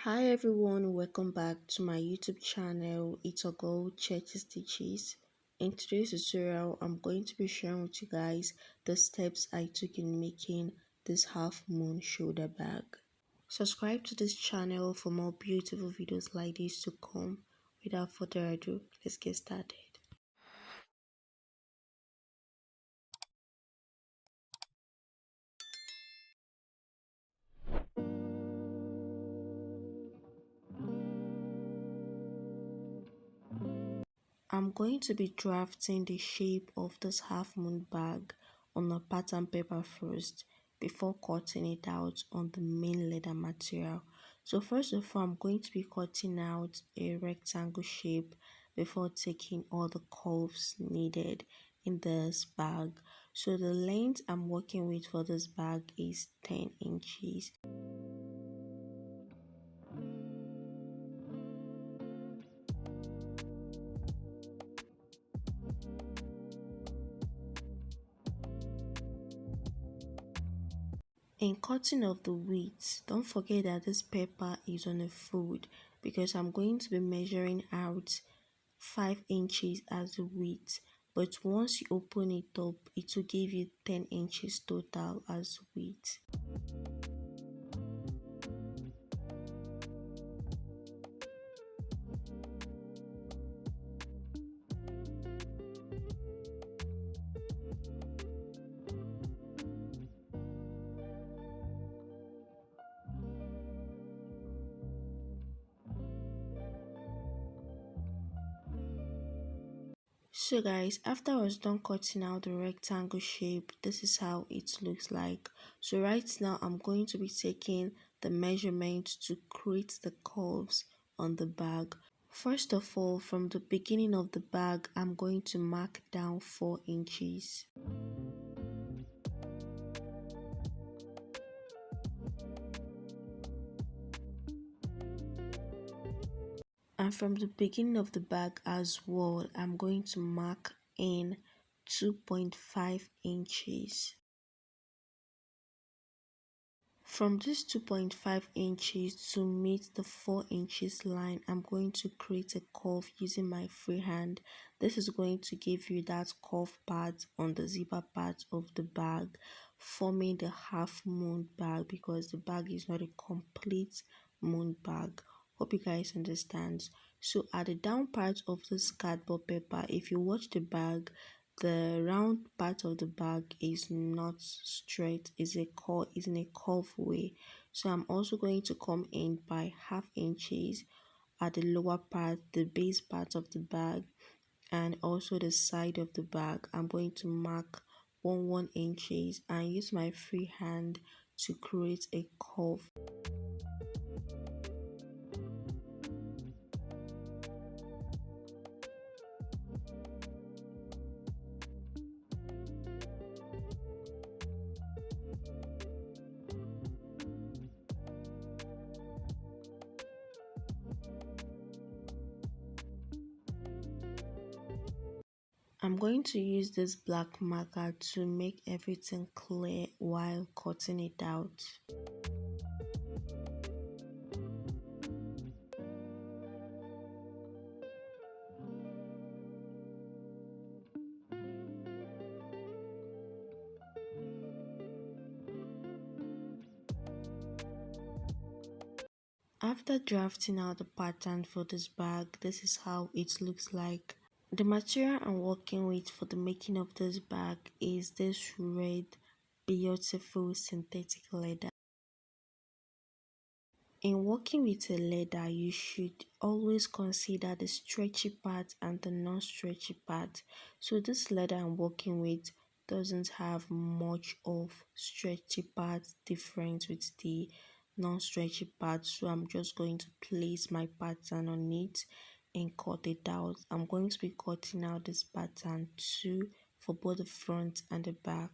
Hi everyone, welcome back to my YouTube channel. It's a girl Church Stitches. In today's tutorial, I'm going to be sharing with you guys the steps I took in making this half moon shoulder bag. Subscribe to this channel for more beautiful videos like this to come. Without further ado, let's get started. I'm going to be drafting the shape of this half moon bag on a pattern paper first before cutting it out on the main leather material. So first of all, I'm going to be cutting out a rectangle shape before taking all the curves needed in this bag. So the length I'm working with for this bag is 10 inches. In cutting of the width, don't forget that this paper is on a fold because I'm going to be measuring out 5 inches as the width, but once you open it up, it will give you 10 inches total as width. So guys, after I was done cutting out the rectangle shape, this is how it looks like. So right now I'm going to be taking the measurement to create the curves on the bag. First of all, from the beginning of the bag, I'm going to mark down 4 inches. And from the beginning of the bag as well, I'm going to mark in 2.5 inches. From this 2.5 inches to meet the 4 inches line, I'm going to create a curve using my free hand. This is going to give you that curve part on the zipper part of the bag, forming the half moon bag because the bag is not a complete moon bag. Hope you guys understand. So at the down part of this cardboard paper, if you watch the bag, the round part of the bag is not straight, is in a curve way. So I'm also going to come in by half inches at the lower part, the base part of the bag, and also the side of the bag. I'm going to mark 1 inches and use my free hand to create a curve. I'm going to use this black marker to make everything clear while cutting it out. After drafting out the pattern for this bag, this is how it looks like. The material I'm working with for the making of this bag is this red, beautiful synthetic leather. In working with a leather, you should always consider the stretchy part and the non-stretchy part. So this leather I'm working with doesn't have much of stretchy part difference with the non-stretchy part. So I'm just going to place my pattern on it and cut it out. I'm going to be cutting out this pattern too for both the front and the back.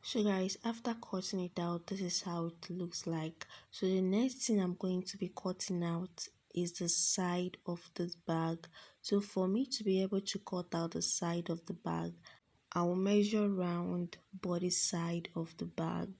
So guys, after cutting it out, this is how it looks like. So the next thing I'm going to be cutting out is the side of this bag. So for me to be able to cut out the side of the bag, I will measure round body side of the bag.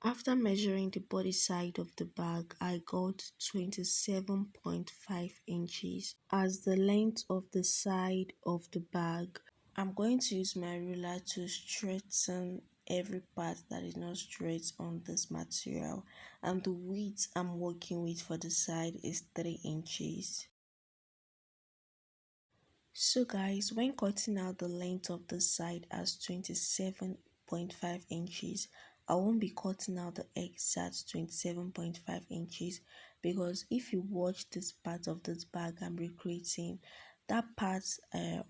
After measuring the body side of the bag, I got 27.5 inches as the length of the side of the bag. I'm going to use my ruler to straighten every part that is not straight on this material, and the width I'm working with for the side is 3 inches. So guys, when cutting out the length of the side as 27.5 inches, I won't be cutting out the exact 27.5 inches, because if you watch this part of this bag I'm recreating, that part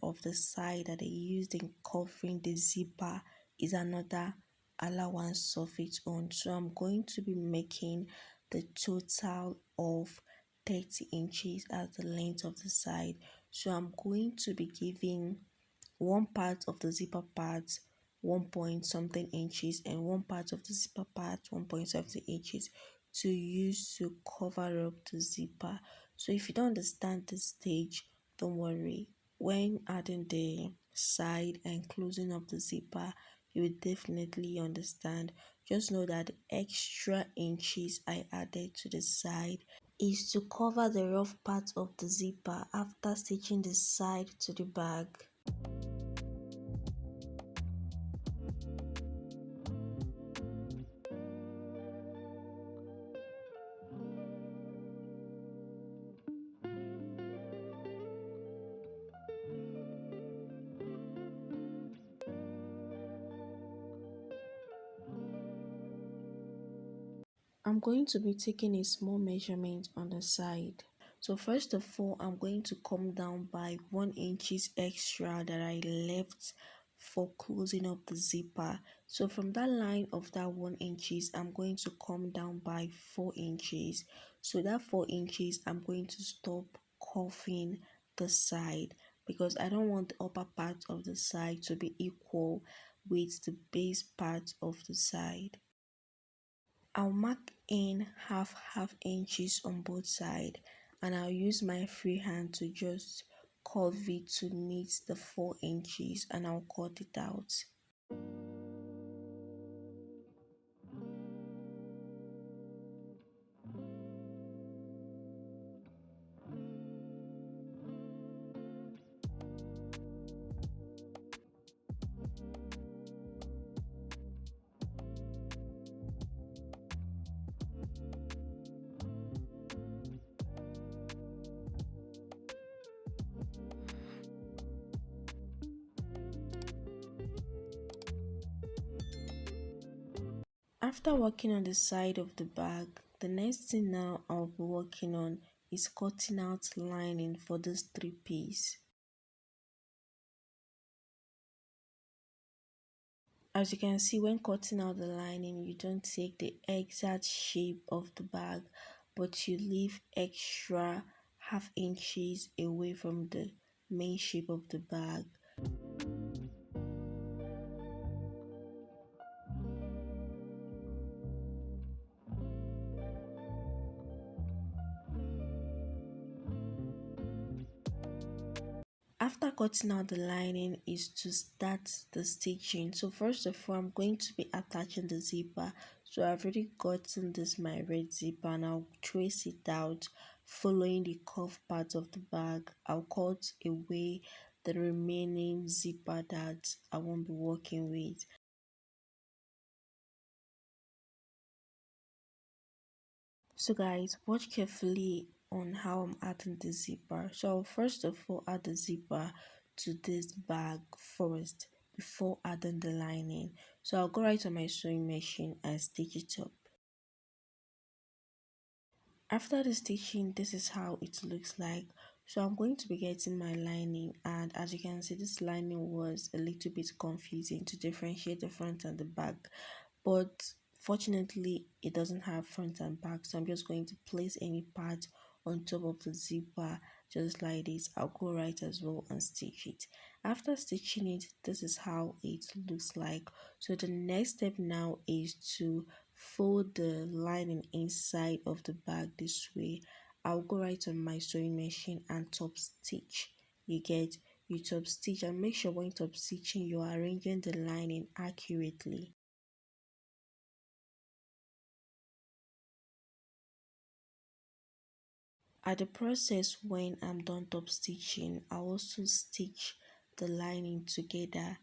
of the side that they used in covering the zipper is another allowance of its own. So I'm going to be making the total of 30 inches as the length of the side. So I'm going to be giving one part of the zipper part 1 point something inches and one part of the zipper part 1.70 inches to use to cover up the zipper. So if you don't understand this stage, don't worry. When adding the side and closing up the zipper, you will definitely understand. Just know that the extra inches I added to the side is to cover the rough part of the zipper after stitching the side to the bag. I'm going to be taking a small measurement on the side. So first of all, I'm going to come down by 1 inches extra that I left for closing up the zipper. So from that line of that 1 inches, I'm going to come down by 4 inches. So that 4 inches, I'm going to stop cuffing the side, because I don't want the upper part of the side to be equal with the base part of the side. I'll mark in half inches on both sides, and I'll use my free hand to just curve it to meet the 4 inches, and I'll cut it out. After working on the side of the bag, the next thing now I'll be working on is cutting out lining for this 3-piece. As you can see, when cutting out the lining, you don't take the exact shape of the bag, but you leave extra half inches away from the main shape of the bag. After cutting out the lining is to start the stitching. So first of all, I'm going to be attaching the zipper. So I've already gotten this my red zipper, and I'll trace it out following the curved part of the bag. I'll cut away the remaining zipper that I won't be working with. So guys, watch carefully on how I'm adding the zipper. So I'll first of all add the zipper to this bag first before adding the lining. So I'll go right on my sewing machine and stitch it up. After the stitching, this is how it looks like. So I'm going to be getting my lining, and as you can see, this lining was a little bit confusing to differentiate the front and the back, but fortunately it doesn't have front and back. So I'm just going to place any part on top of the zipper just like this. I'll go right as well and stitch it. After stitching it, this is how it looks like. So the next step now is to fold the lining inside of the bag this way. I'll go right on my sewing machine and top stitch. You get, you top stitch, and make sure when top stitching you are arranging the lining accurately. At the process, when I'm done top stitching, I also stitch the lining together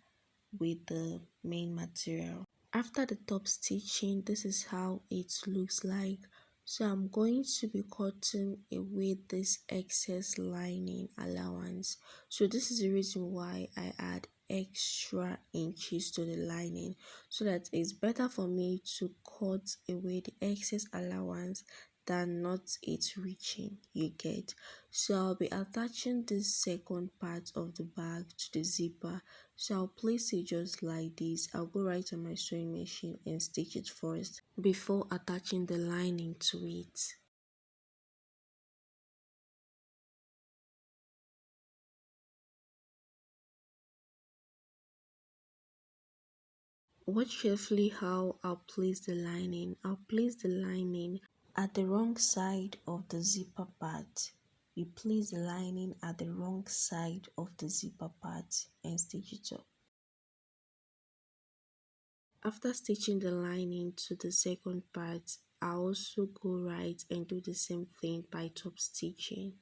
with the main material. After the top stitching, this is how it looks like. So I'm going to be cutting away this excess lining allowance. So this is the reason why I add extra inches to the lining, so that it's better for me to cut away the excess allowance than not it reaching, you get. So I'll be attaching this second part of the bag to the zipper. So I'll place it just like this. I'll go right on my sewing machine and stitch it first before attaching the lining to it. Watch carefully how I'll place the lining. I'll place the lining at the wrong side of the zipper part. You place the lining at the wrong side of the zipper part and stitch it up. After stitching the lining to the second part, I also go right and do the same thing by top stitching.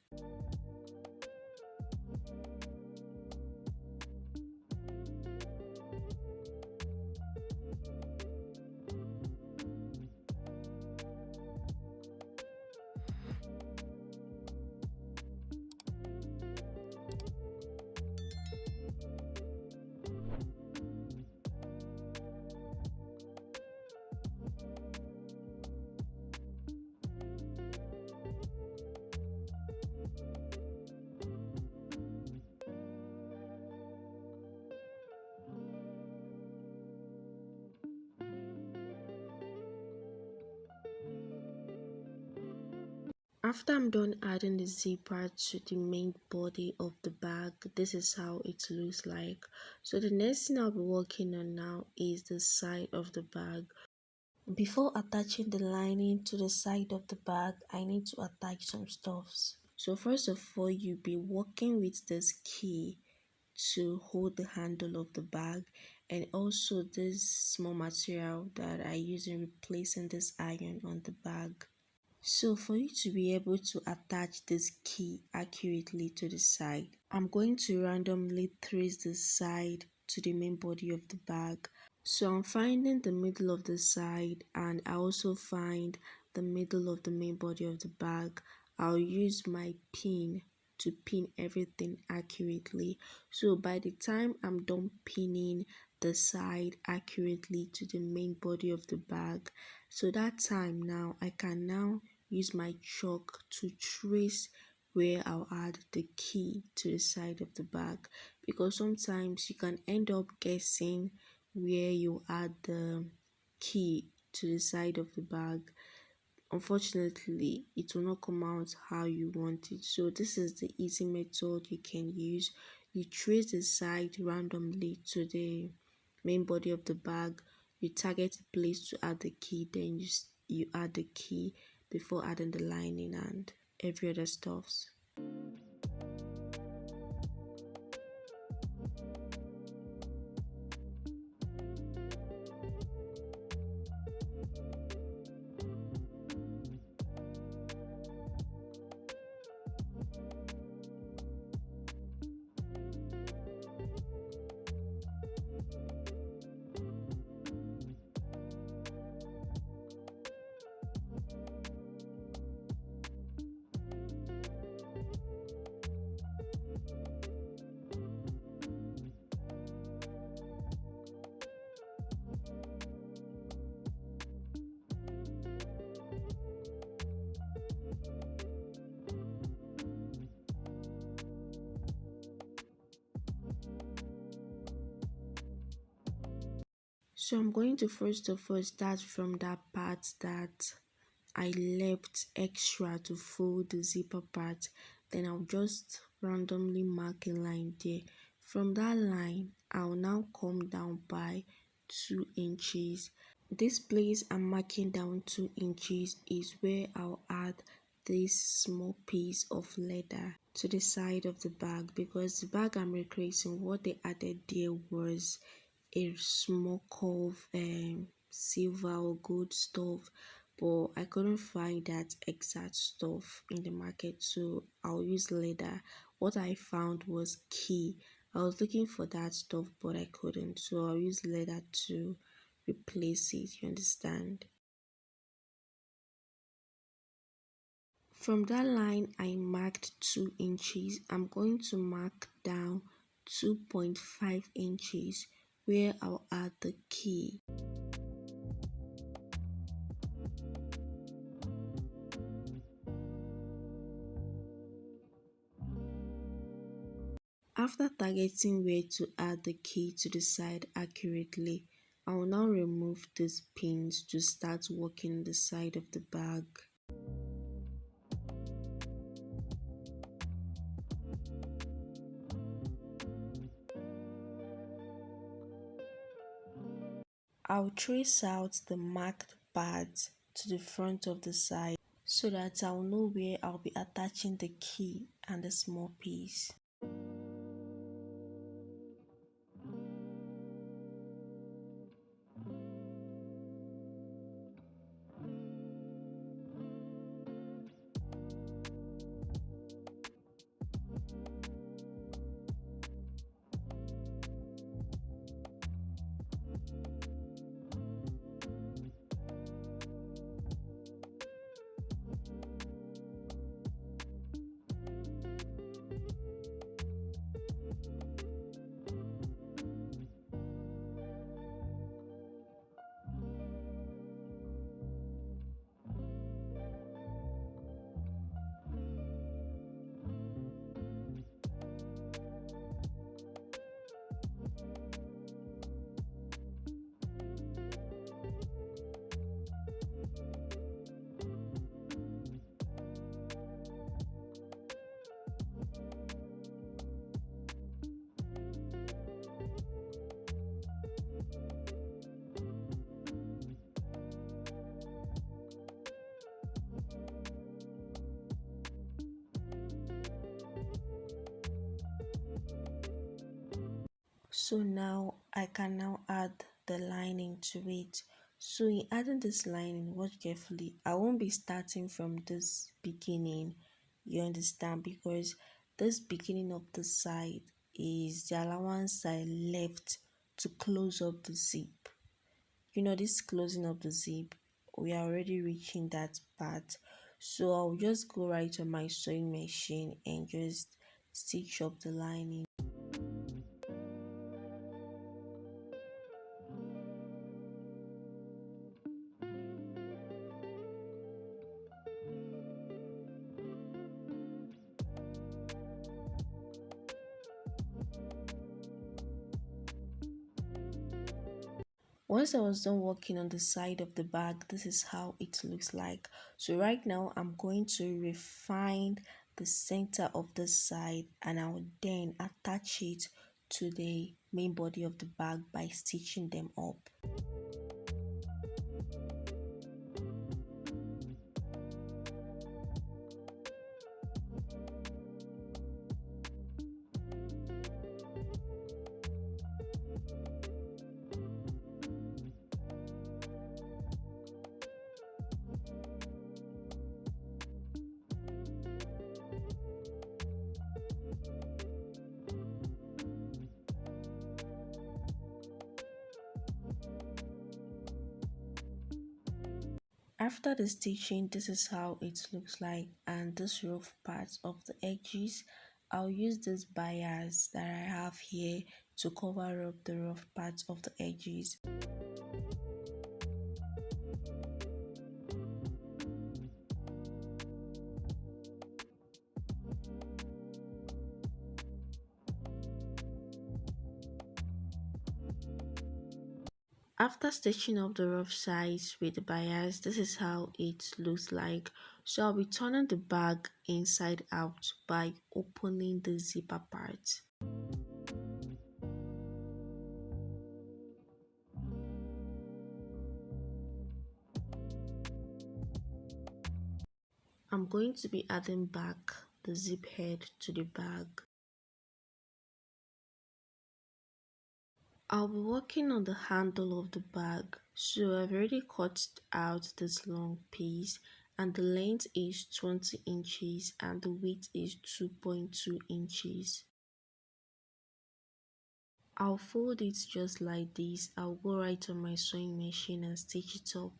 After I'm done adding the zipper to the main body of the bag, this is how it looks like. So the next thing I'll be working on now is the side of the bag. Before attaching the lining to the side of the bag, I need to attach some stuffs. So first of all, you'll be working with this key to hold the handle of the bag, and also this small material that I use in replacing this iron on the bag. So for you to be able to attach this key accurately to the side, I'm going to randomly trace the side to the main body of the bag. So I'm finding the middle of the side, and I also find the middle of the main body of the bag. I'll use my pin to pin everything accurately. So by the time I'm done pinning the side accurately to the main body of the bag, so that time now I can now use my chalk to trace where I'll add the key to the side of the bag, because sometimes you can end up guessing where you add the key to the side of the bag. Unfortunately, it will not come out how you want it. So this is the easy method you can use. You trace the side randomly to the main body of the bag. You target a place to add the key, then you add the key before adding the lining and every other stuffs. So I'm going to first of all start from that part that I left extra to fold the zipper part. Then I'll just randomly mark a line there. From that line, I'll now come down by 2 inches. This place I'm marking down 2 inches is where I'll add this small piece of leather to the side of the bag, because the bag I'm recreating, what they added there was a small curve silver or gold stuff, but I couldn't find that exact stuff in the market, so I'll use leather. What I found was key. I was looking for that stuff but I couldn't, so I'll use leather to replace it, you understand. From that line I marked 2 inches, I'm going to mark down 2.5 inches where I'll add the key. After targeting where to add the key to the side accurately, I will now remove these pins to start working the side of the bag. I'll trace out the marked parts to the front of the side so that I'll know where I'll be attaching the key and the small piece. So now I can now add the lining to it. So in adding this lining, watch carefully. I won't be starting from this beginning, you understand, because this beginning of the side is the allowance I left to close up the zip. You know, this closing of the zip, we are already reaching that part. So I'll just go right on my sewing machine and just stitch up the lining. Once I was done working on the side of the bag, this is how it looks like. So right now I'm going to refine the center of the side and I will then attach it to the main body of the bag by stitching them up. After the stitching, this is how it looks like, and this rough part of the edges, I'll use these bias that I have here to cover up the rough parts of the edges. After stitching up the rough sides with the bias, this is how it looks like. So I'll be turning the bag inside out by opening the zipper part. I'm going to be adding back the zip head to the bag. I'll be working on the handle of the bag. So I've already cut out this long piece, and the length is 20 inches and the width is 2.2 inches. I'll fold it just like this. I'll go right on my sewing machine and stitch it up.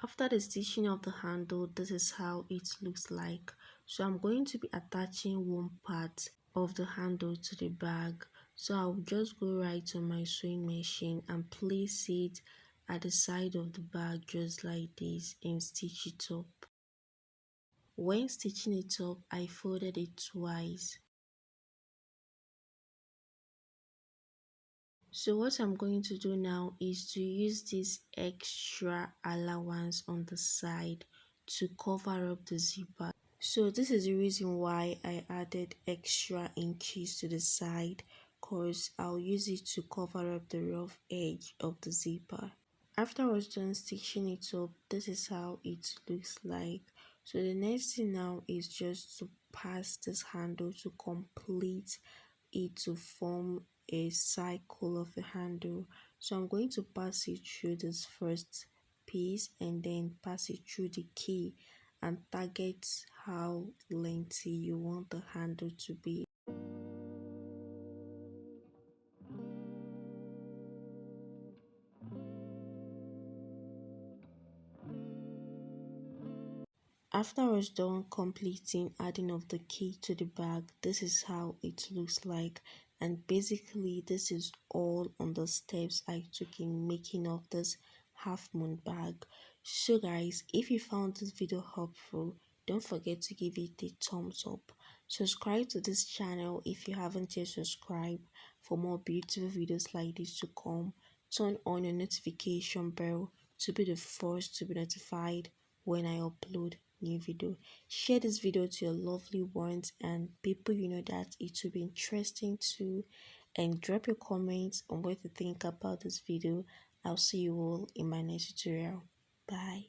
After the stitching of the handle, this is how it looks like. So I'm going to be attaching one part of the handle to the bag. So I'll just go right on my sewing machine and place it at the side of the bag just like this and stitch it up. When stitching it up, I folded it twice. So what I'm going to do now is to use this extra allowance on the side to cover up the zipper. So this is the reason why I added extra inches to the side, because I'll use it to cover up the rough edge of the zipper. After I was done stitching it up, this is how it looks like. So the next thing now is just to pass this handle to complete it to form a cycle of a handle. So I'm going to pass it through this first piece and then pass it through the key and target how lengthy you want the handle to be. After I was done completing adding of the key to the bag, this is how it looks like, and basically this is all on the steps I took in making of this half moon bag. So guys, if you found this video helpful, don't forget to give it a thumbs up. Subscribe to this channel if you haven't yet subscribed for more beautiful videos like this to come. Turn on your notification bell to be the first to be notified when I upload new video. Share this video to your lovely ones and people you know that it will be interesting to, and drop your comments on what you think about this video. I'll see you all in my next tutorial. Bye.